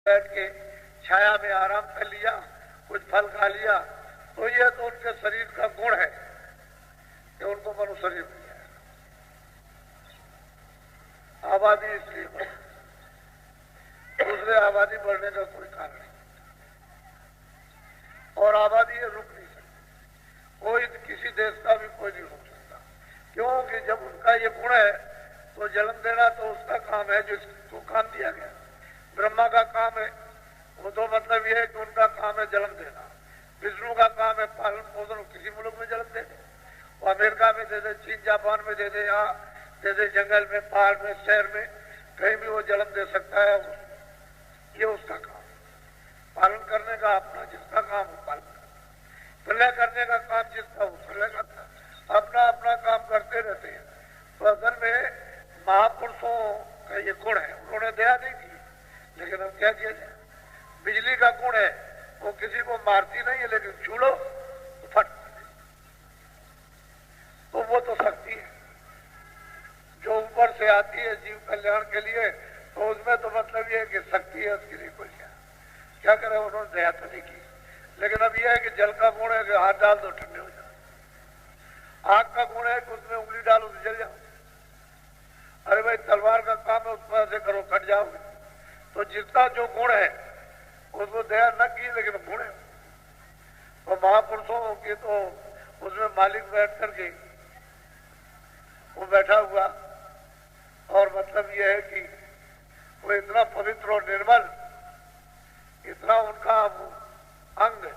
बैठ के छाया में आराम कर लिया, कुछ फल खा लिया, तो ये तो उनके शरीर का गुण है कि उनको मनुष्य शरीर मिल जाए। आबादी इसलिए बढ़, दूसरे आबादी बढ़ने का कोई कारण नहीं, और आबादी ये रुक नहीं सकती, कोई किसी देश का भी कोई नहीं रुक सकता, क्योंकि जब उनका ये गुण है तो जन्म देना तो उसका काम है जिसको काम दिया गया। ब्रह्मा का काम है, वो तो मतलब ये है कि उनका काम है जन्म देना। विष्णु का काम है पालन पोषण, किसी मुल्क में जन्म दे दे, वो अमेरिका में दे दे, चीन जापान में दे दे, यहाँ दे दे, जंगल में, पहाड़ में, शहर में, कहीं भी वो जन्म दे सकता है। ये उसका काम है। पालन करने का अपना जिसका काम हो पालन करना, प्रलय करने का काम जिसका हो प्रलय करना, अपना अपना काम करते रहते हैं। तो असल में महापुरुषों का ये गुण है, उन्होंने दया नहीं की, लेकिन अब क्या किया जाए। बिजली का गुण है, वो किसी को मारती नहीं है, लेकिन छू लो तो फट, तो वो तो शक्ति है जो ऊपर से आती है जीव कल्याण के लिए, तो उसमें तो मतलब ये है कि शक्ति है, उसके लिए कोई क्या करे, उन्होंने दया तो नहीं की। लेकिन अब यह है कि जल का गुण है कि हाथ डाल दो ठंडे हो जाओ, आग का गुण है कि उसमें उंगली डालो तो जल जाओ, अरे भाई तलवार का काम है उसमें ऐसे करो कट जाओगे। तो जिसका जो गुण है उसको दया न की, लेकिन गुण है। तो महापुरुषों की तो उसमें मालिक बैठ करके वो बैठा हुआ, और मतलब ये है कि वो इतना पवित्र और निर्मल, इतना उनका अंग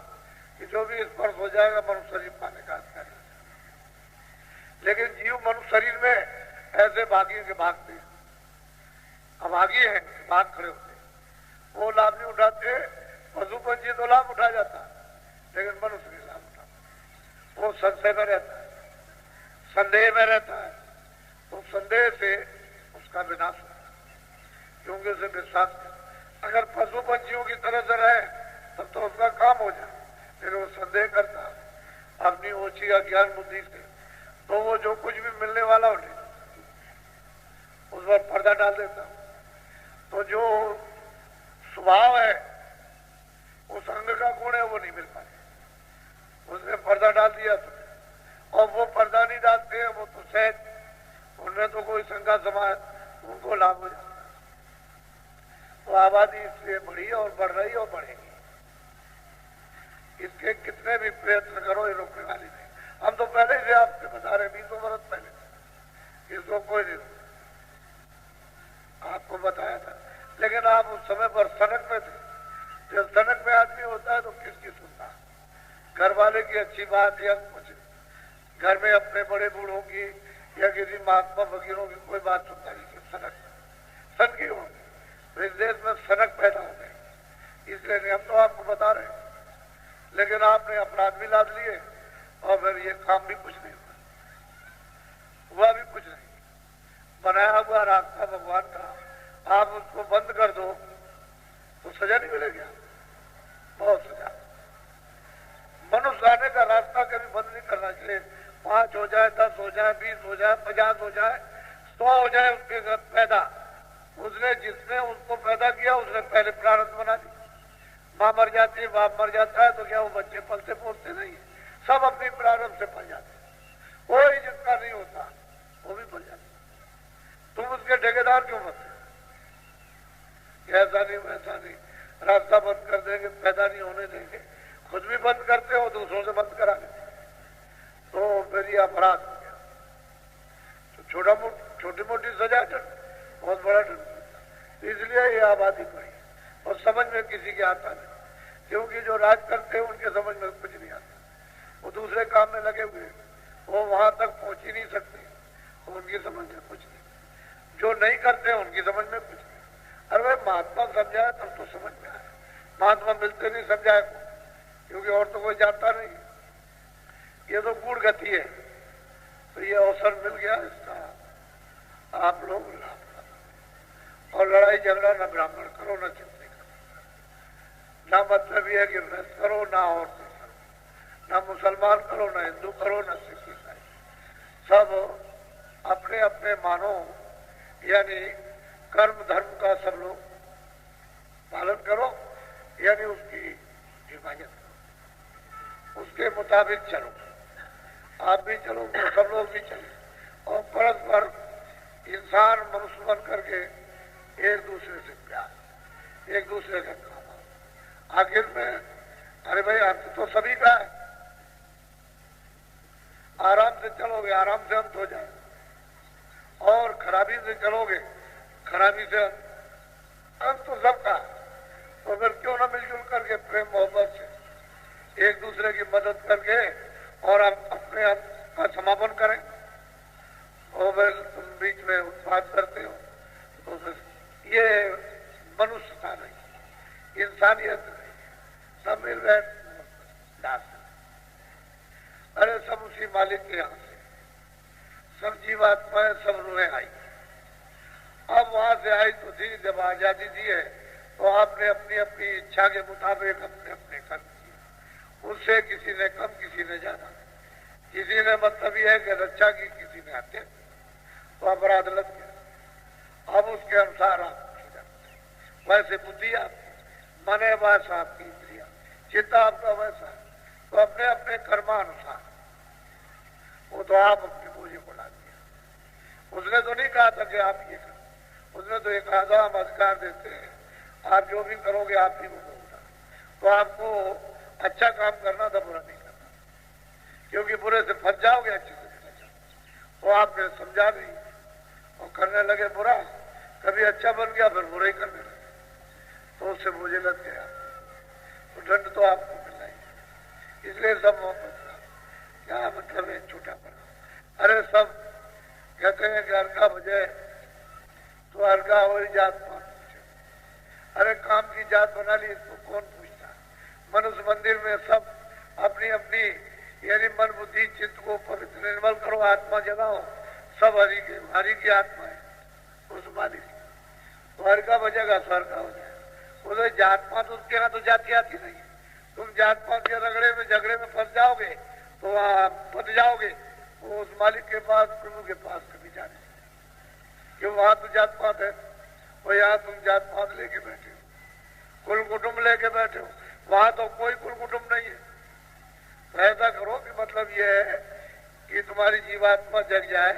कि जो भी स्पर्श हो जाएगा मनुष्य शरीर पाने का अधिकार है। लेकिन जीव मनुष्य शरीर में ऐसे भागी के भागते, अभागी है, भाग खड़े होते, वो लाभ नहीं उठाते। पशु पंछी तो लाभ उठा जाता, लेकिन मनुष्य नहीं लाभ उठाता। वो संशय में रहता है, संदेह में रहता है, तो संदेह से उसका विनाश होता है, क्योंकि उसे विश्वास है। अगर पशु पंछियों की तरह से रहे तब तो उसका काम हो जाए, लेकिन वो संदेह करता है अपनी ओछी अज्ञान बुद्धि से, तो वो जो कुछ भी मिलने वाला उन्हें उस पर पर्दा डाल देता। तो जो स्वभाव है, उस अंग का गुण है, वो नहीं मिल पाए, उसने पर्दा डाल दिया तो, और वो पर्दा नहीं डालते हैं, वो तो सहज, उनमें तो कोई शंका समाज, उनको लाभ हो जाता है। तो आबादी इसलिए बढ़ी और बढ़ रही और बढ़ेगी, इसके कितने भी प्रयत्न करो ये रोकने वाली नहीं। हम तो पहले से आपसे बता रहे 20 वर्ष पहले, इसको कोई नहीं रोका, आपको बताया था, लेकिन आप उस समय पर सनक में थे। जब सनक में आदमी होता है तो किसकी सुनता, घर वाले की अच्छी बात या कुछ घर में अपने बड़े बूढ़ों की या किसी महात्मा फकीरों की कोई बात सुनता नहीं। सनक की होगी, तो इस देश में सनक पैदा हो गई, इसलिए हम तो आपको बता रहे हैं, लेकिन आपने अपराध भी लाद लिए और फिर ये काम भी कुछ नहीं हुआ भी कुछ नहीं। बनाया हुआ रास्ता भगवान का आप उसको बंद कर दो तो सजा नहीं मिलेगी, बहुत सजा। मनुष्य आने का रास्ता कभी बंद नहीं करना चाहिए। 5 हो जाए, 10 हो जाए, 20 हो जाए, 50 हो जाए, 100 हो जाए, उसके घर पैदा, उसने जिसने उसको पैदा किया उसने पहले प्रारब्ध बना दी। माँ मर जाती है, बाप मर जाता है, तो क्या वो बच्चे पलते पोसते नहीं है, सब अपनी प्रारब्ध से पल जाते हैं। कोई जिसका नहीं होता वो भी पल जाता। तुम उसके ठेकेदार क्यों बनते? ऐसा नहीं वैसा नहीं, रास्ता बंद कर देंगे, पैदा नहीं होने देंगे, खुद भी बंद करते हो, दूसरों से बंद करा देते, तो फिर ये अपराध हो गया। तो छोटी मोटी सजा बहुत बड़ा दंड, इसलिए ये आबादी बढ़ी और समझ में किसी के आता नहीं, क्योंकि जो राज करते हैं उनके समझ में कुछ नहीं आता, वो दूसरे काम में लगे हुए, वो वहां तक पहुंच ही नहीं सकते, उनकी समझ में कुछ नहीं। जो नहीं करते हैं उनकी समझ में कुछ नहीं। अरे भाई महात्मा समझाए तब तो समझ में आए, महात्मा मिलते नहीं समझाए को, क्योंकि और तो कोई जानता नहीं, ये तो गूढ़ गति है। तो ये अवसर मिल गया, इसका आप लोग लाभ करो, और लड़ाई झगड़ा न ब्राह्मण करो, न चिंता करो, ना मतलब ये है कि न करो, ना और ना मुसलमान करो, ना हिंदू करो, ना सिख ईसाई, सब अपने अपने मानो, यानी कर्म धर्म का सब लोग पालन करो, यानी उसकी हिफाजत करो, उसके मुताबिक चलो। आप भी चलो, सब लोग भी चले, और परस्पर इंसान मनुष्य बन करके एक दूसरे से प्यार, एक दूसरे का काम। आखिर में अरे भाई अंत तो सभी का है, आराम से चलोगे आराम से अंत हो जाए, और खराबी से चलोगे खराबी से अंत तो सबका। तो फिर क्यों ना मिलजुल करके प्रेम मोहब्बत से एक दूसरे की मदद करके और अपने अंत का समापन करें। और फिर तुम बीच में उत्पाद करते हो, तो फिर ये मनुष्यता नहीं, इंसानियत नहीं, सब मिल गए दास। अरे सब उसी मालिक के यहाँ से, सब जीवात्माएं सब रूहें आई। अब वहां से आई तो थी, जब आजादी दी है तो आपने अपनी अपनी इच्छा के मुताबिक अपने अपने कर्म किए, उससे किसी ने कम किसी ने ज्यादा, किसी ने मतलब यह है कि रक्षा की, किसी ने हत्या की, तो अपराध लग गया। अब उसके अनुसार आप वैसे बुद्धि आपकी, मन है वैसा आपकी इंद्रिया, चित्ता आपका वैसा, तो अपने अपने कर्मानुसार वो तो आप अपने बोझे को डाल दिया। उसने तो नहीं कहा था कि आप ये करो, उसने तो एक आजाम अधिकार देते हैं, आप जो भी करोगे आप ही को होगा। तो आपको अच्छा काम करना था, बुरा नहीं करना, क्योंकि बुरे से फंस जाओगे, अच्छे से निकल जाओगे। तो आपने समझा नहीं और करने लगे बुरा, कभी अच्छा बन गया फिर बुरा ही करने लगे, तो उससे मुझे लग गया, तो दंड तो आपको मिलना ही। इसलिए सब मोहब्बत का क्या मतलब है, छोटा बड़ा। अरे सब कहते हैं कि हल्का बजे तो हल्का हो ही जात कौन पूछे। अरे काम की जात बना ली इसको कौन पूछता। मनुष्य मंदिर में सब अपनी अपनी यानी मन बुद्धि चित्त को पवित्र निर्मल करो, आत्मा जगाओ, सब हरि की आत्मा है उस मालिक। तो हल्का बजेगा स्वर्ग हो जाएगा। उधर जात पात उसके यहाँ तो जाति आती नहीं है, तुम जात पात के रगड़े में झगड़े में फंस जाओगे तो वहां फंस जाओगे, वो उस मालिक के पास प्रभु के पास कभी जाने, क्यों वहां तो जात पात है, और यहाँ तुम जात पात लेके बैठे हो, कुल कुटुंब लेके बैठे हो, वहां तो कोई कुल कुटुंब नहीं है। तो ऐसा करो कि मतलब ये है कि तुम्हारी जीवात्मा जग जाए,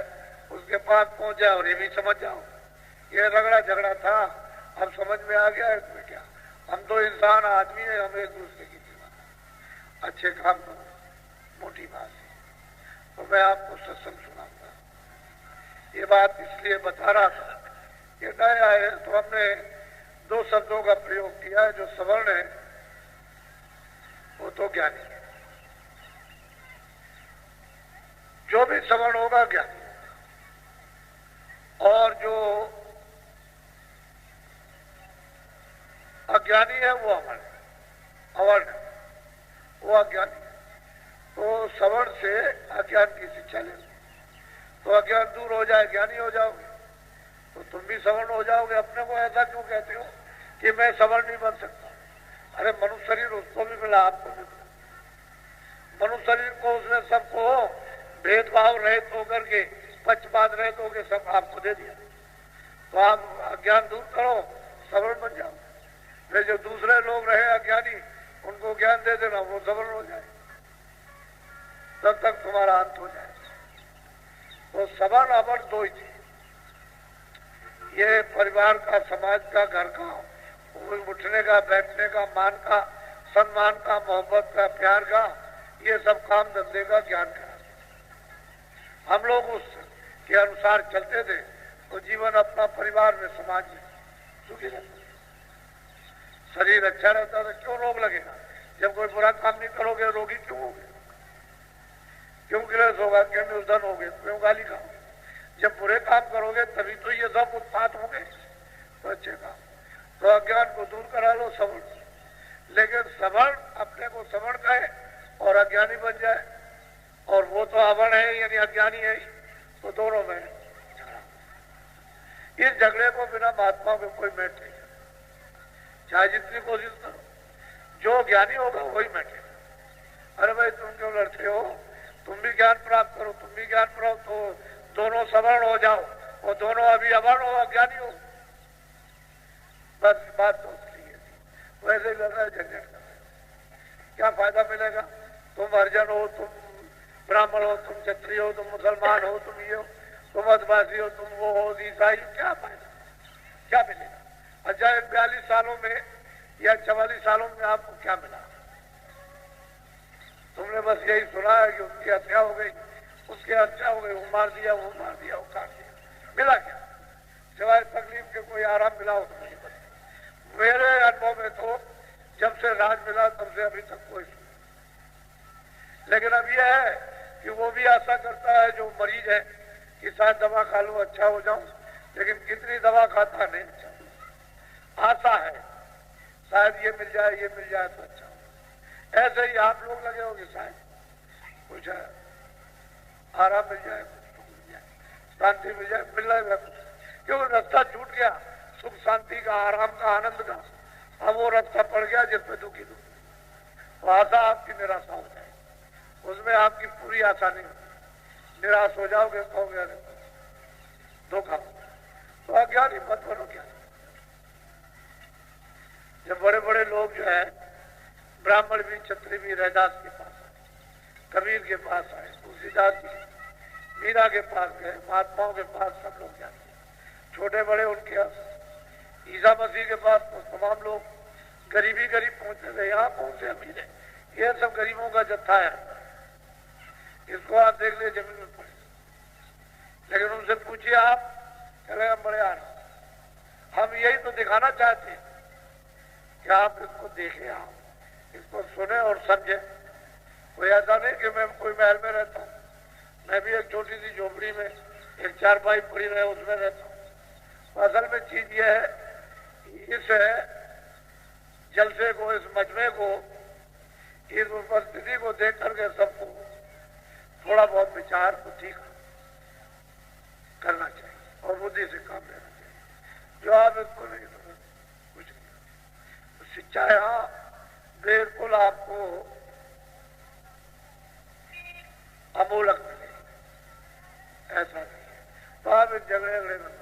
उसके पास पहुंच जाए, और ये भी समझ जाओ ये रगड़ा झगड़ा था, अब समझ में आ गया इसमें क्या, हम तो इंसान आदमी है, हम एक दूसरे की सेवा, अच्छे काम करो, मोटी बात है। तो मैं आपको सत्संग सुनाऊंगा। ये बात इसलिए बता रहा था कि नया है तो हमने दो शब्दों का प्रयोग किया है। जो सवर्ण है वो तो ज्ञानी है, जो भी सवर्ण होगा ज्ञानी होगा, और जो अज्ञानी है वो अवर्ण है, अवर्ण है वो अज्ञानी है। तो सवर्ण से अज्ञान की शिक्षा ले, तो अज्ञान दूर हो जाए, ज्ञानी हो जाओगे, तो तुम भी सवर्ण हो जाओगे। अपने को ऐसा क्यों कहते हो कि मैं सवर्ण नहीं बन सकता। अरे मनुष्य शरीर उसको भी मिला, आपको भी मिला। मनुष्य शरीर को उसने सबको भेदभाव रहित होकर के, पक्षपात रहित होकर सब आपको दे दिया। तो आप अज्ञान दूर करो, सवर्ण बन जाओ। फिर जो दूसरे लोग रहे अज्ञानी, उनको ज्ञान दे देना, वो सवर्ण हो जाए, तब तक तुम्हारा अंत हो जाए। तो सवर्ण अवर्ण दो ही थे। ये परिवार का, समाज का, घर का, उठने का, बैठने का, मान का, सम्मान का, मोहब्बत का, प्यार का, ये सब काम धंधे का, ज्ञान का। हम लोग उसके अनुसार चलते थे तो जीवन अपना परिवार में, समाज में सुखी रहता। शरीर अच्छा रहता तो क्यों रोग लगेगा। जब कोई बुरा काम नहीं करोगे रोगी क्यों होगे, क्यों क्लेश होगा, क्यों निर्धन होगे, क्यों गाली खाओगे। जब बुरे काम करोगे तभी तो ये सब उत्पात होंगे। तो अच्छे काम, तो अज्ञान को दूर करा लो सवर्ण। लेकिन सवर्ण अपने को सवर्ण कहे और अज्ञानी बन जाए, और वो तो अवर्ण है यानी अज्ञानी है, तो दोनों में झगड़ा। इस झगड़े को बिना महात्मा में कोई मैट नहीं, चाहे जितनी कोशिश करो, जो ज्ञानी होगा वही मैटेगा। अरे भाई तुम क्यों लड़ते हो, तुम भी ज्ञान प्राप्त करो, तुम भी ज्ञान प्राप्त हो, दोनों सवर्ण हो जाओ, और दोनों अभी अवर्ण हो, अज्ञानी हो। बस बात तो उसकी है। ऐसे ही लड़ रहे, झंझट कर रहे, क्या फायदा मिलेगा? तुम हरिजन हो, तुम ब्राह्मण हो, तुम क्षत्रिय हो, तुम मुसलमान हो, तुम ये हो, तुम आदिवासी हो, तुम वो हो, ईसाई, क्या फायदा, क्या मिलेगा? अच्छा 42 सालों में या 44 सालों में आपको क्या मिला? तुमने बस यही सुना है कि उसकी हत्या हो गई, उसकी हत्या हो गई, वो मार दिया, वो मार दिया, वो काट दिया, मिला क्या? सिवाय तकलीफ के कोई आराम मिला हो तो नहीं पता। मेरे अनुभव में तो जब से राज मिला तब से अभी तक कोई सुना। लेकिन अब यह है कि वो भी आशा करता है जो मरीज है कि शायद दवा खा लो अच्छा हो जाऊं, लेकिन कितनी दवा खाता नहीं अच्छा, आशा है शायद ये मिल जाए, ये मिल जाए तो अच्छा हो। ऐसे ही आप लोग लगे होंगे शायद कुछ आराम मिल जाए, कुछ मिल जाए, शांति मिल जाए, मिल रहा है कुछ, क्योंकि रास्ता छूट गया सुख शांति का, आराम का, आनंद का। अब वो रास्ता पड़ गया जिसमें दुखी दुखी, तो आशा आपकी निराशा हो जाए, उसमें आपकी पूरी आशा नहीं होती, निराश हो जाओगे, कहोगे अरे धोखा। तो अज्ञानी मत बनो क्या। जब बड़े बड़े लोग जो है ब्राह्मण भी, क्षत्रिय भी रैदास के पास आए, कबीर के पास आए, तुलसीदास जी, मीरा के पास गए, महात्माओं के पास सब लोग जाते, छोटे बड़े उनके ईसा मसीह के पास तो तमाम लोग गरीबी गरीब पहुंचे थे, यहाँ पहुंचे अमीर है, ये सब गरीबों का जत्था है। इसको आप देख ले जमीन में पड़े, लेकिन उनसे पूछिए आप, चले हम बड़े आ रहे, हम यही तो दिखाना चाहते हैं कि आप इसको देखें, आप इसको सुने और समझे। कोई ऐसा नहीं कि मैं कोई महल में रहता हूँ, मैं भी एक छोटी सी झोपड़ी में एक चारपाई पड़ी रहे उसमें रहता हूँ। तो असल में चीज ये है, इस जलसे को, इस मजमे को, इस उपस्थिति को देख करके सबको थोड़ा बहुत विचार बुद्धि करना चाहिए और बुद्धि से काम लेना चाहिए। जो आप इसको नहीं तो कुछ नहीं। तो शिक्षा यहाँ बिल्कुल आपको अमूलक मिलेगी, ऐसा नहीं है। तो आप इस झगड़े में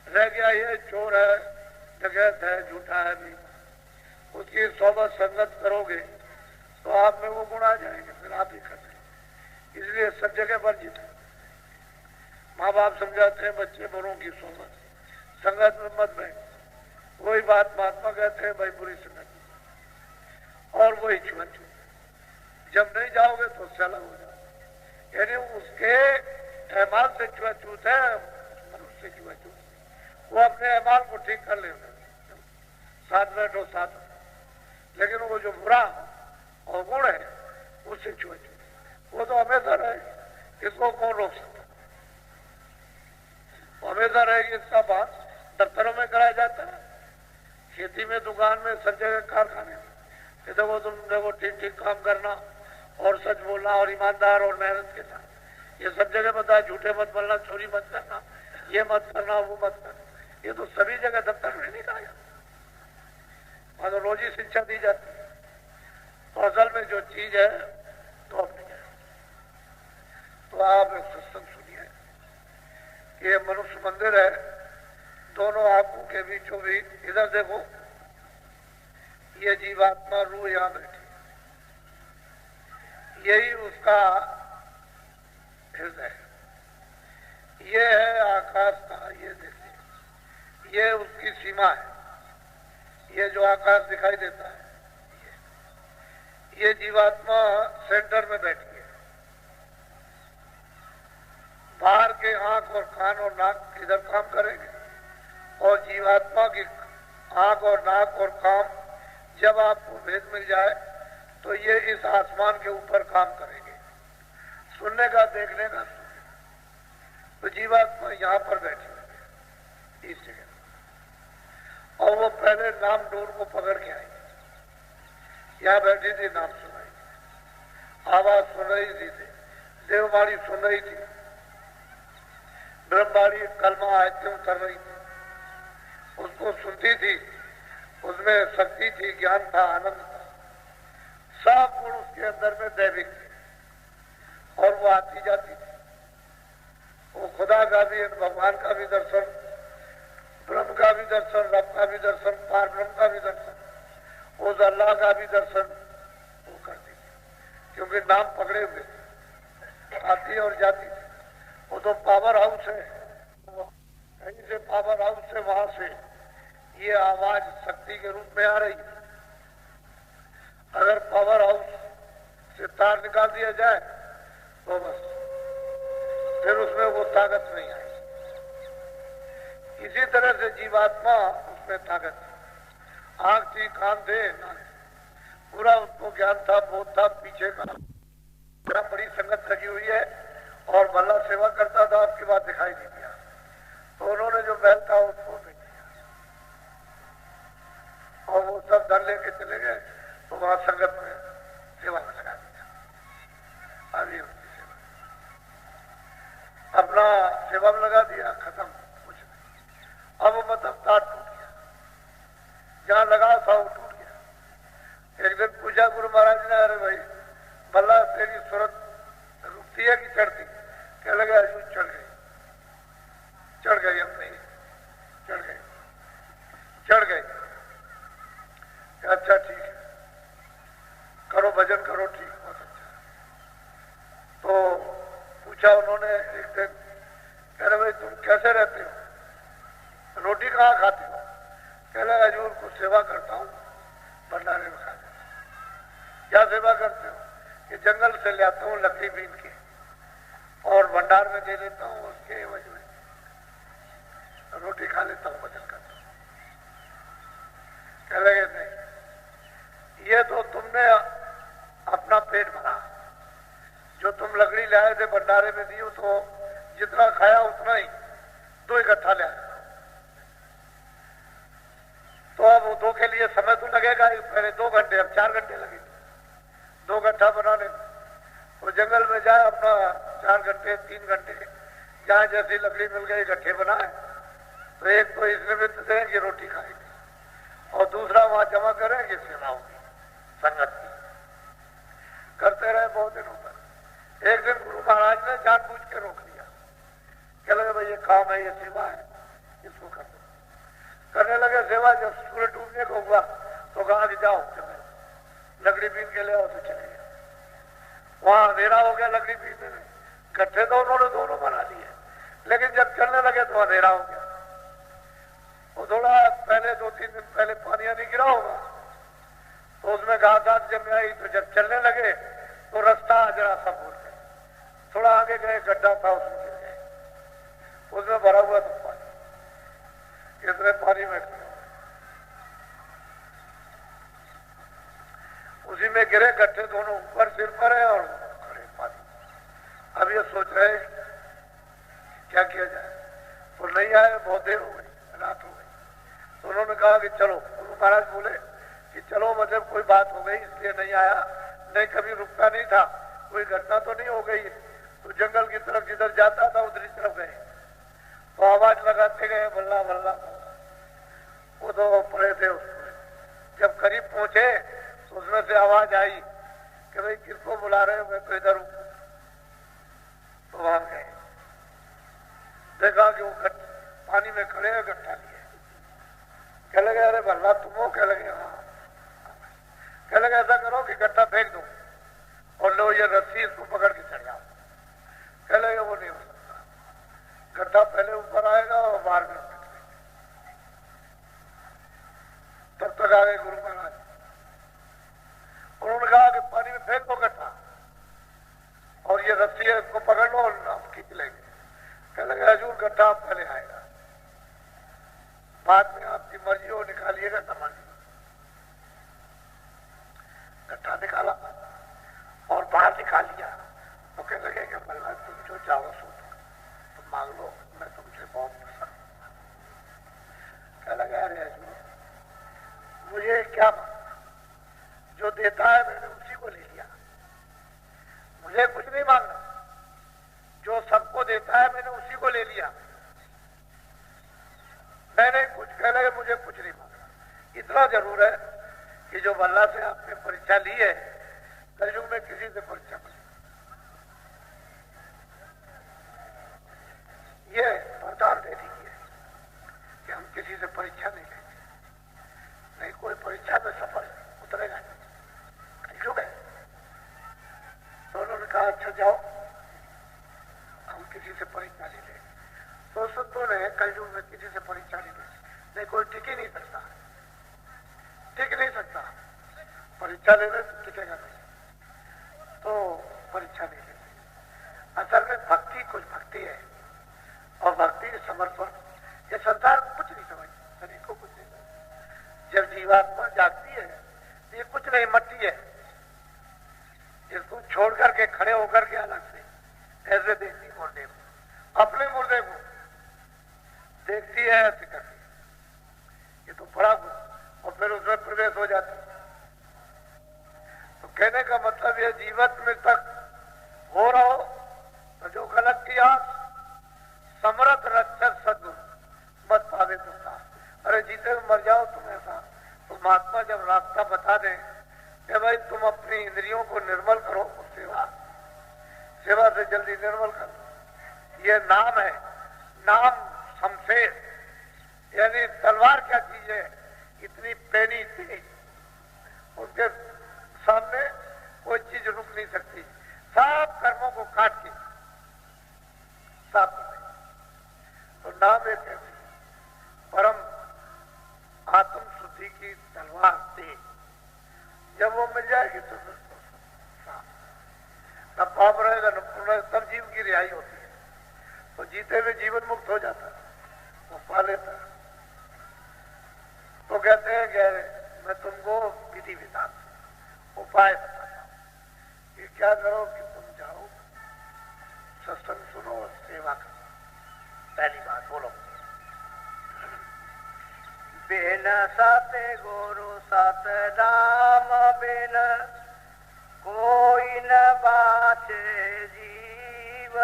रह गया, ये चोर है, डकैत है, झूठा है, भी उसकी सोबत संगत करोगे तो आप में वो गुण आ जाएंगे, फिर आप ही कर देंगे। इसलिए सब जगह वर्जित है। माँ बाप समझाते हैं बच्चे बड़ों की सोबत संगत में मत बैठ, वही बात महात्मा कहते हैं भाई बुरी संगत और वही छुआछूत, जब नहीं जाओगे तो सला हो जाओगे। यानी उसके ऐमाल से छुआछूत है, मनुष्य की छुआछूत, वो अपने ऐमाल को ठीक कर ले, साथ बैठो साथ, लेकिन वो जो बुरा और गुण है उससे छुआछूत, वो तो हमेशा रहे, इसको कौन रोक सकता? हमेशा रहेगी। इसका बात दफ्तरों में कराया जाता है, खेती में, दुकान में, सब जगह, कारखाने में, कि देखो तुम देखो ठीक ठीक काम करना और सच बोलना और ईमानदार और मेहनत के साथ, ये सब जगह बताया। झूठे मत बोलना, चोरी मत करना, ये मत करना, वो मत करना, ये तो सभी जगह दफ्तर में नहीं कहा जाता, वहां तो रोज ही शिक्षा दी जाती है। तो असल में जो चीज है तो अपनी है। तो आप एक सत्संग सुनिए कि ये मनुष्य मंदिर है, दोनों आंखों के बीचों बीच, इधर देखो ये जीवात्मा रूह यहां बैठी, यही उसका हृदय, ये है आकाश का, ये देखिए ये उसकी सीमा है, ये जो आकाश दिखाई देता है, ये जीवात्मा सेंटर में बैठी है। बाहर के आंख और कान और नाक इधर काम करेंगे और जीवात्मा की आंख और नाक और काम जब आपको भेद मिल जाए तो ये इस आसमान के ऊपर काम करेंगे, सुनने का, देखने का। तो जीवात्मा यहाँ पर बैठी है इस जगह, और वो पहले नाम डोर को पकड़ के आई, यहाँ बैठी थी, नाम सुनाई, आवाज सुन रही थी, देववाणी सुन रही थी, ब्रह्मवाणी कलमा आयतें कर रही थी, उसको सुनती थी, उसमें शक्ति थी, ज्ञान था, आनंद था, सब गुण उसके अंदर में दैविक थे और वो आती जाती थी। वो खुदा का भी, भगवान का भी दर्शन, ब्रह्म का भी दर्शन, रब का भी दर्शन, पार ब्रह्म का भी दर्शन, उस अल्लाह का भी दर्शन वो कर दीजिए, क्योंकि नाम पकड़े हुए थे, आती और जाती थी। वो तो पावर हाउस है, कहीं से पावर हाउस से वहां से ये आवाज शक्ति के रूप में आ रही है। अगर पावर हाउस से तार निकाल दिया जाए तो बस फिर उसमें वो ताकत नहीं आई। इसी तरह से जीवात्मा उसमें ताकत थी, आंख थी, कान थे, पूरा उसको ज्ञान था, बोध था, पीछे का बड़ी संगत लगी हुई है और भला सेवा करता था, आपकी बात दिखाई नहीं दिया। तो उन्होंने जो महल था उसको नहीं दिया और वो सब धन लेके चले गए, तो वहां संगत में सेवा में लगा दिया। अभी उनकी सेवा अपना सेवा में लगा दिया, खत्म, कुछ नहीं। अब वो मतलब तार टूट गया, जहां लगा था वो टूट गया। एक दिन पूछा गुरु महाराज ने, अरे भाई भला तेरी सूरत रुकती है कि चढ़ती? क्या लगा, चढ़ गई, चढ़ गई, अब नहीं चढ़ गई, चढ़ गई। अच्छा ठीक है, करो भजन करो, ठीक, बहुत अच्छा। तो पूछा उन्होंने एक दिन, कह रहे भाई तुम कैसे रहते हो, रोटी कहाँ खाते हो? कह रहे हजूर को सेवा करता हूँ, भंडारे में खाते। क्या सेवा करते हो? कि जंगल से ले आता हूँ लकड़ी बीन के और भंडार में दे देता हूँ, उसके एवज में रोटी खा लेता हूँ, भजन करता हूँ। कह लगे नहीं, ये तो तुमने अपना पेट भरा, जो तुम लकड़ी ले आए थे भंडारे में दी, तो जितना खाया उतना ही दो इकट्ठा ले आया। तो अब दो के लिए समय तो लगेगा ही, पहले 2 घंटे, अब 4 घंटे लगेंगे 2 गट्ठा बनाने में। तो जंगल में जाए अपना 4 घंटे 3 घंटे, जहां जैसी लकड़ी मिल गई गट्ठे बनाए। तो एक तो इस निमित्त से कि रोटी खाएंगे और दूसरा वहां जमा करेंगे, सेवा होगी संगत की। करते रहे बहुत दिनों तक। एक दिन गुरु महाराज ने जानबूझ के रोक लिया, कह लगे भाई ये काम है, ये सेवा है, इसको कर दो। करने लगे सेवा। जब सूरज डूबने को हुआ तो कहा कि जाओ लकड़ी बीन के ले आओ, तो चले गए। वहां अंधेरा हो गया, लकड़ी बीनने में गट्ठे तो उन्होंने दोनों बना लिए, लेकिन जब चलने लगे तो अंधेरा हो गया। वो थोड़ा पहले 2-3 दिन पहले पानी नहीं गिरा होगा, तो उसमें घास आस जम आई। तो जब चलने लगे तो रास्ता जरा सा भूल गए, थोड़ा आगे गए, गड्ढा था उसमें गिर गए, उसमें भरा हुआ था पानी। इतने पानी में उसी में गिरे, गट्ठे दोनों ऊपर सिर पर है और खड़े पानी। अब ये सोच रहे क्या किया जाए, तो नहीं आए, बहुत देर हो गई, रात हो गई। तो उन्होंने कहा कि चलो, गुरु महाराज बोले कि चलो, मतलब कोई बात हो गई इसलिए नहीं आया, नहीं कभी रुकता नहीं था, कोई घटना तो नहीं हो गई। तो जंगल की तरफ जिधर जाता था उधर तरफ गए, तो आवाज लगाते गए, बल्ला बल्ला। वो तो पड़े थे उसमें। जब करीब पहुंचे तो उसमें से आवाज आई कि भाई किसको बुला रहे हो? मैं तो इधर हूं। तो वहां गए, देखा कि वो पानी में खड़े हैं, गट्ठा लिए। कह लगे अरे भल्ला तुम हो? कह लगे हाँ। कह लगे ऐसा करो कि गट्ठा फेंक दो और लो ये रस्सी, इसको पकड़ के चढ़ जाओ। कह लगे वो नहीं हो सकता, गट्ठा पहले ऊपर आएगा और बाहर में निकलेगा। तब तक आ गए गुरु महाराज। उन्होंने कहा कि पानी में फेंक दो गट्ठा और ये रस्सी है, इसको पकड़ लो और हम खींच लेंगे। कह लगे हजूर गट्ठा पहले आएगा, बाद में आपकी मर्जी हो, निकालिएगा समझ। गट्ठा निकाला और बाहर निकाल लिया। तो कह लगे कि बल्ला तुम जो चाहो सो तुम मांग लो, मैं तुमसे बहुत प्रसन्न हूं। कह लगे अरे हजूर मुझे क्या मांगना, जो देता है मैंने उसी को ले लिया, मुझे कुछ नहीं मांगना। जो सबको देता है मैंने उसी को ले लिया, मैंने कुछ। कह लगे मुझे कुछ नहीं मांगना। इतना जरूर है कि जो बल्ला से आपने परीक्षा ली है, कलयुग में किसी से परीक्षा नहीं। ये वरदान दे दीजिए कि हम किसी से परीक्षा नहीं लेते, नहीं कोई परीक्षा में सफल परीक्षा ले रहे तो टिकेगा नहीं, तो परीक्षा नहीं लेते। असल में भक्ति कुछ भक्ति है, और भक्ति समर्पण, ये संसार कुछ नहीं समझ, शरीर को कुछ नहीं समझ। जब जीवात्मा जागती है तो ये कुछ नहीं, मट्टी है, इसको छोड़ करके खड़े होकर के अलग से ऐसे देखती मुर्दे को, अपने मुर्दे को देखती है ऐसे करती, ये तो बड़ा गुण, और फिर उसमें प्रवेश हो जाती। तो कहने का मतलब ये जीवन में तक हो रहो तो जो गलत किया समरथ रक्षक सद्गुरु मत पावे तो था। अरे जीते मर जाओ तुम ऐसा, तो महात्मा जब रास्ता बता दे कि भाई तुम अपनी इंद्रियों को निर्मल करो, सेवा से जल्दी निर्मल करो। ये नाम है, नाम शमशेर, यानी तलवार क्या चीज है, इतनी पैनी तेज, उसके सामने कोई चीज रुक नहीं सकती, सब कर्मों को काट के साफ कर देगी। तो नाम एक ऐसी परम आत्म शुद्धि की तलवार तेज, जब वो मिल जाएगी तो फिर न पाप रहेगा न पुण्य, तब जीव की रिहाई होती है। तो जीते हुए जीवन मुक्त हो जाता है, वो पा लेता है। तो कहते हैं कि मैं तुमको विधि विधान से उपाय बताता हूं कि क्या करो कि तुम जाओ सत्संग सुनो और सेवा करो। पहली बात बोलो, बिन सत गुरु सत नाम बिन कोई न बाचे जीव,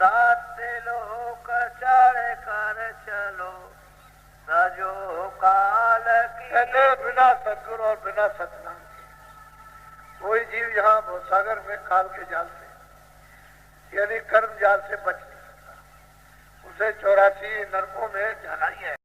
सत्य लोक चढ़ कर चलो सजो काल की। बिना सतगुरु और बिना सतनाम के कोई जीव यहाँ भवसागर में काल के जाल से यानी कर्म जाल से बच नहीं सकता, उसे 84 नरकों में जाना ही है।